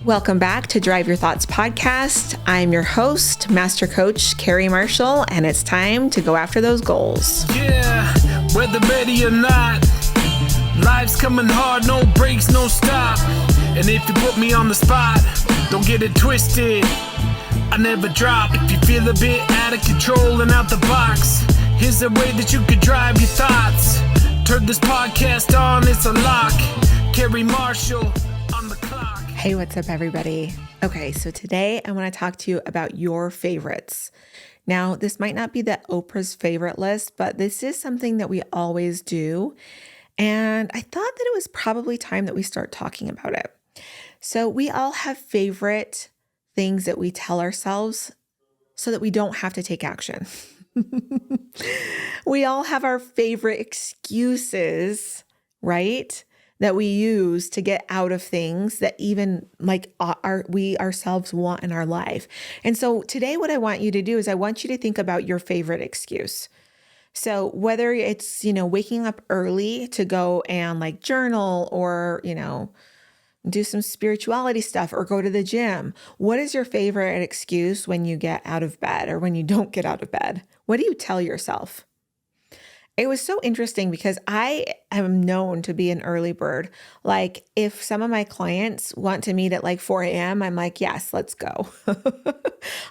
Welcome back to Drive Your Thoughts podcast. I'm your host, Master Coach Carrie Marshall, and it's time to go after those goals. Yeah, whether ready or not, life's coming hard, no breaks, no stop. And if you put me on the spot, don't get it twisted, I never drop. If you feel a bit out of control and out the box, here's a way that you could drive your thoughts. Turn this podcast on, it's a lock. Carrie Marshall on the clock. Hey, what's up, everybody? Okay, so today I want to talk to you about your favorites. Now, this might not be the Oprah's favorite list, but this is something that we always do. And I thought that it was probably time that we start talking about it. So we all have favorite things that we tell ourselves so that we don't have to take action. We all have our favorite excuses, right? That we use to get out of things that even we ourselves want in our life. And so today what I want you to do is I want you to think about your favorite excuse. So whether it's, waking up early to go and journal or, do some spirituality stuff or go to the gym. What is your favorite excuse when you get out of bed or when you don't get out of bed? What do you tell yourself? It was so interesting because I am known to be an early bird. Like if some of my clients want to meet at 4 a.m., I'm like, yes, let's go.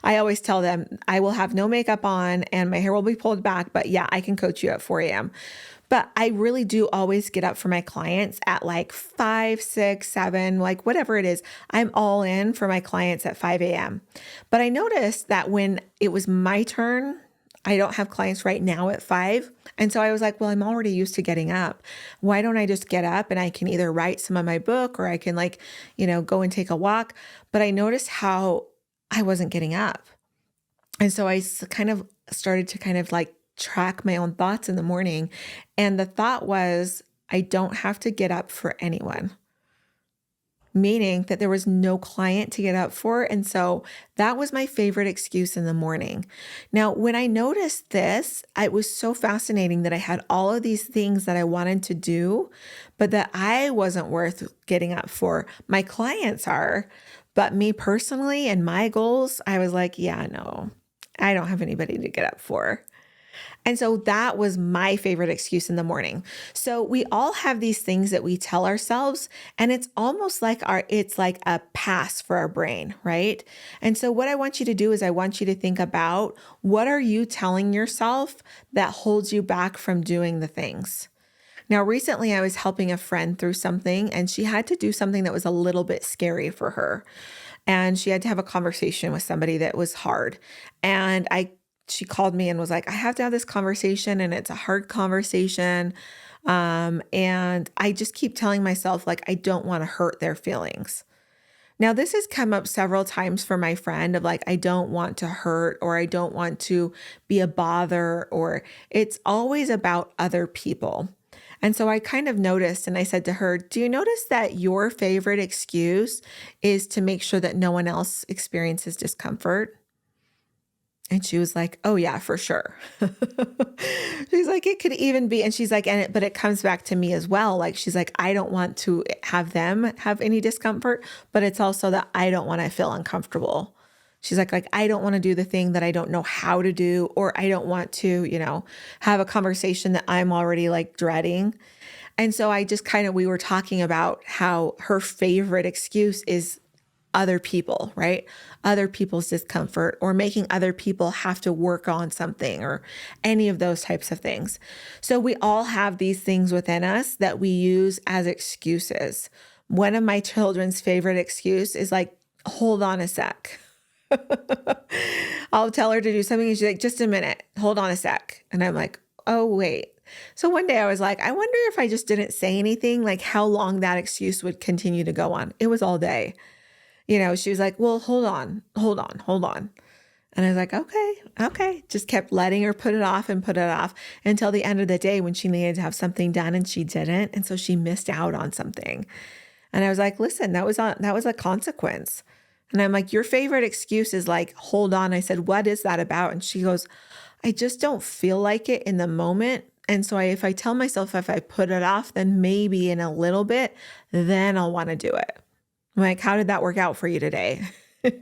I always tell them I will have no makeup on and my hair will be pulled back, but yeah, I can coach you at 4 a.m. But I really do always get up for my clients at 5, 6, 7, whatever it is. I'm all in for my clients at 5 a.m. But I noticed that when it was my turn, I don't have clients right now at 5. And so I was like, well, I'm already used to getting up. Why don't I just get up and I can either write some of my book or I can go and take a walk. But I noticed how I wasn't getting up. And so I kind of started to track my own thoughts in the morning. And the thought was, I don't have to get up for anyone. Meaning that there was no client to get up for. And so that was my favorite excuse in the morning. Now, when I noticed this, it was so fascinating that I had all of these things that I wanted to do, but that I wasn't worth getting up for. My clients are, but me personally and my goals, I was like, yeah, no, I don't have anybody to get up for. And so that was my favorite excuse in the morning. So we all have these things that we tell ourselves, and it's almost like it's like a pass for our brain, right? And so what I want you to do is I want you to think about what are you telling yourself that holds you back from doing the things. Now, recently I was helping a friend through something, and she had to do something that was a little bit scary for her. And she had to have a conversation with somebody that was hard. And she called me and was like, I have to have this conversation and it's a hard conversation. And I just keep telling myself, I don't want to hurt their feelings. Now, this has come up several times for my friend of I don't want to hurt or I don't want to be a bother, or it's always about other people. And so I kind of noticed and I said to her, do you notice that your favorite excuse is to make sure that no one else experiences discomfort? And she was like, oh yeah, for sure. She's like, it could even be, and she's like, but it comes back to me as well. She's like, I don't want to have them have any discomfort, but it's also that I don't want to feel uncomfortable. She's like, I don't want to do the thing that I don't know how to do, or I don't want to, have a conversation that I'm already dreading. And so I just we were talking about how her favorite excuse is other people, right? Other people's discomfort or making other people have to work on something or any of those types of things. So we all have these things within us that we use as excuses. One of my children's favorite excuse is hold on a sec. I'll tell her to do something and she's like, just a minute, hold on a sec. And I'm like, oh, wait. So one day I was like, I wonder if I just didn't say anything, how long that excuse would continue to go on. It was all day. She was like, well, hold on. And I was like, okay. Just kept letting her put it off until the end of the day when she needed to have something done and she didn't. And so she missed out on something. And I was like, listen, that was a consequence. And I'm like, your favorite excuse is hold on. I said, what is that about? And she goes, I just don't feel like it in the moment. And so if I tell myself if I put it off, then maybe in a little bit, then I'll want to do it. I'm like, how did that work out for you today?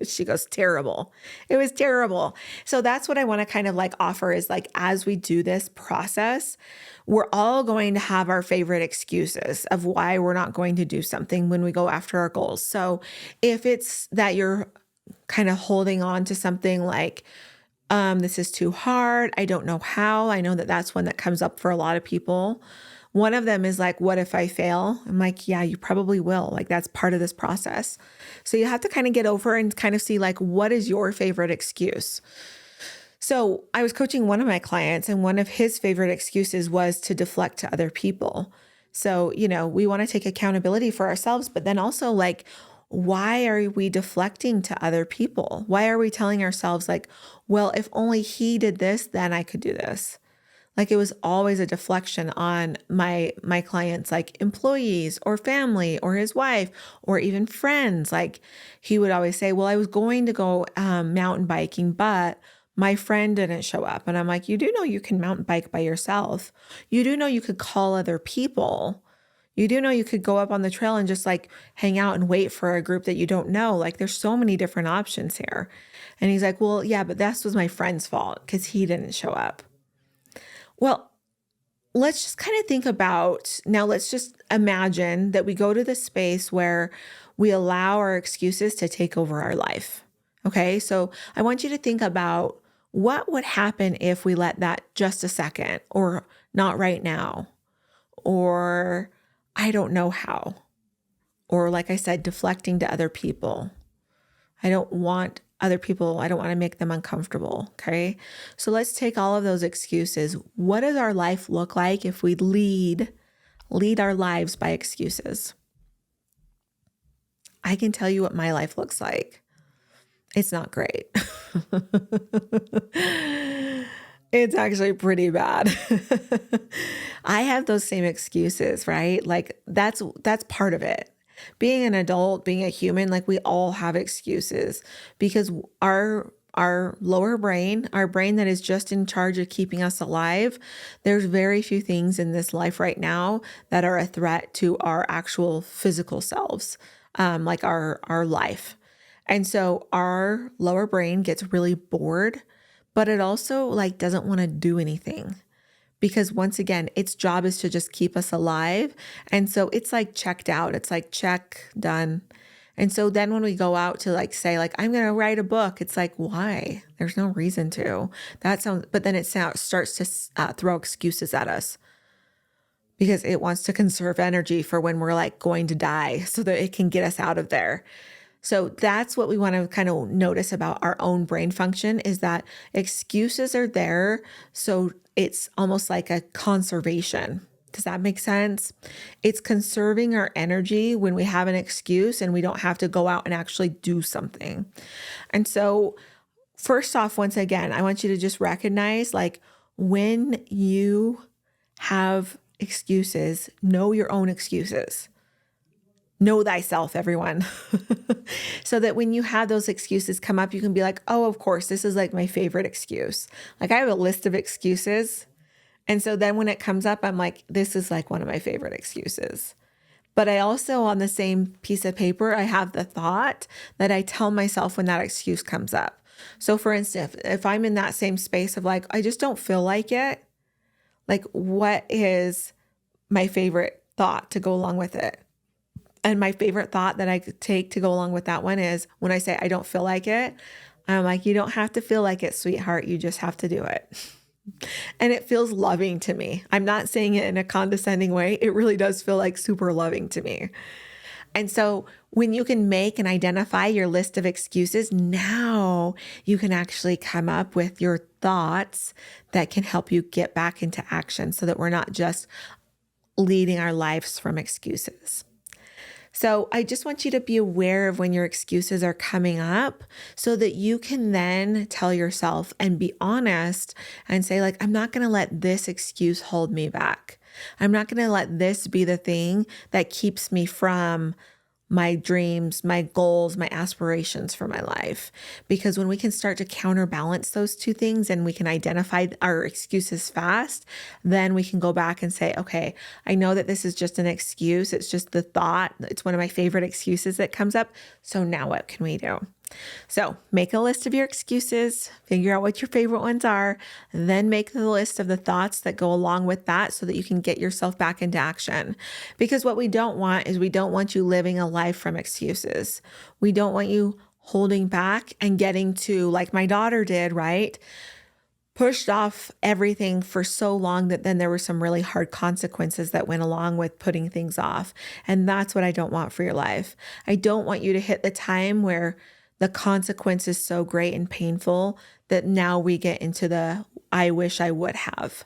She goes, terrible. It was terrible. So that's what I want to kind of like offer is like, as we do this process, we're all going to have our favorite excuses of why we're not going to do something when we go after our goals. So if it's that you're kind of holding on to something like, this is too hard, I don't know how. I know that that's one that comes up for a lot of people. One of them is like, what if I fail? I'm like, yeah, you probably will. Like that's part of this process. So you have to kind of get over and kind of see like, what is your favorite excuse? So I was coaching one of my clients and one of his favorite excuses was to deflect to other people. So, we want to take accountability for ourselves, but then also like, why are we deflecting to other people? Why are we telling ourselves like, well, if only he did this, then I could do this? Like it was always a deflection on my clients, like employees or family or his wife or even friends. Like he would always say, well, I was going to go mountain biking, but my friend didn't show up. And I'm like, you do know you can mountain bike by yourself. You do know you could call other people. You do know you could go up on the trail and just like hang out and wait for a group that you don't know. Like there's so many different options here. And he's like, well, yeah, but this was my friend's fault because he didn't show up. Well, let's just kind of think about now, let's just imagine that we go to the space where we allow our excuses to take over our life. Okay. So I want you to think about what would happen if we let that just a second or not right now, or I don't know how, or like I said, deflecting to other people. I don't want to make them uncomfortable. Okay. So let's take all of those excuses. What does our life look like if we lead our lives by excuses? I can tell you what my life looks like. It's not great. It's actually pretty bad. I have those same excuses, right? Like that's part of it. Being an adult, being a human, like we all have excuses because our lower brain, our brain that is just in charge of keeping us alive, there's very few things in this life right now that are a threat to our actual physical selves, like our life. And so our lower brain gets really bored, but it also like doesn't want to do anything. Because once again, its job is to just keep us alive. And so it's like checked out. It's like check, done. And so then when we go out to like say like, I'm going to write a book, it's like, why? There's no reason to. But then it starts to throw excuses at us because it wants to conserve energy for when we're like going to die so that it can get us out of there. So that's what we want to kind of notice about our own brain function is that excuses are there. So it's almost like a conservation. Does that make sense? It's conserving our energy when we have an excuse and we don't have to go out and actually do something. And so first off, once again, I want you to just recognize like when you have excuses, know your own excuses. Know thyself, everyone. So that when you have those excuses come up, you can be like, oh, of course, this is like my favorite excuse. Like I have a list of excuses. And so then when it comes up, I'm like, this is like one of my favorite excuses. But I also, on the same piece of paper, I have the thought that I tell myself when that excuse comes up. So for instance, if I'm in that same space of like, I just don't feel like it, like what is my favorite thought to go along with it? And my favorite thought that I could take to go along with that one is when I say, I don't feel like it, I'm like, you don't have to feel like it, sweetheart. You just have to do it. And it feels loving to me. I'm not saying it in a condescending way. It really does feel like super loving to me. And so when you can make and identify your list of excuses, now you can actually come up with your thoughts that can help you get back into action so that we're not just leading our lives from excuses. So I just want you to be aware of when your excuses are coming up so that you can then tell yourself and be honest and say like, I'm not going to let this excuse hold me back. I'm not going to let this be the thing that keeps me from my dreams, my goals, my aspirations for my life. Because when we can start to counterbalance those two things and we can identify our excuses fast, then we can go back and say, okay, I know that this is just an excuse. It's just the thought. It's one of my favorite excuses that comes up. So now what can we do? So make a list of your excuses, figure out what your favorite ones are, then make the list of the thoughts that go along with that so that you can get yourself back into action. Because what we don't want is we don't want you living a life from excuses. We don't want you holding back and getting to, like my daughter did, right? Pushed off everything for so long that then there were some really hard consequences that went along with putting things off. And that's what I don't want for your life. I don't want you to hit the time where the consequence is so great and painful that now we get into the I wish I would have.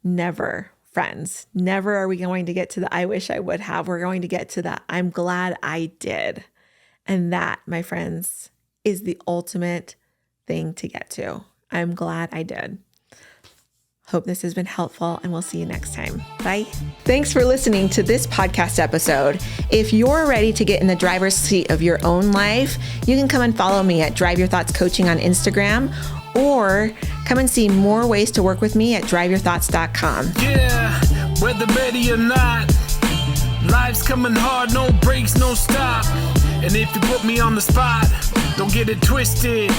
Never, friends. Never are we going to get to the I wish I would have. We're going to get to the I'm glad I did. And that, my friends, is the ultimate thing to get to. I'm glad I did. Hope this has been helpful, and we'll see you next time. Bye. Thanks for listening to this podcast episode. If you're ready to get in the driver's seat of your own life, you can come and follow me at Drive Your Thoughts Coaching on Instagram, or come and see more ways to work with me at driveyourthoughts.com. Yeah, whether ready or not, life's coming hard, no breaks, no stop. And if you put me on the spot, don't get it twisted,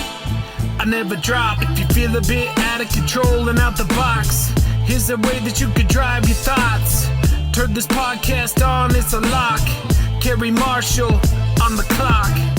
I never drop. If you feel a bit out of control and out the box, here's a way that you could drive your thoughts. Turn this podcast on, it's a lock. Carrie Marshall on the clock.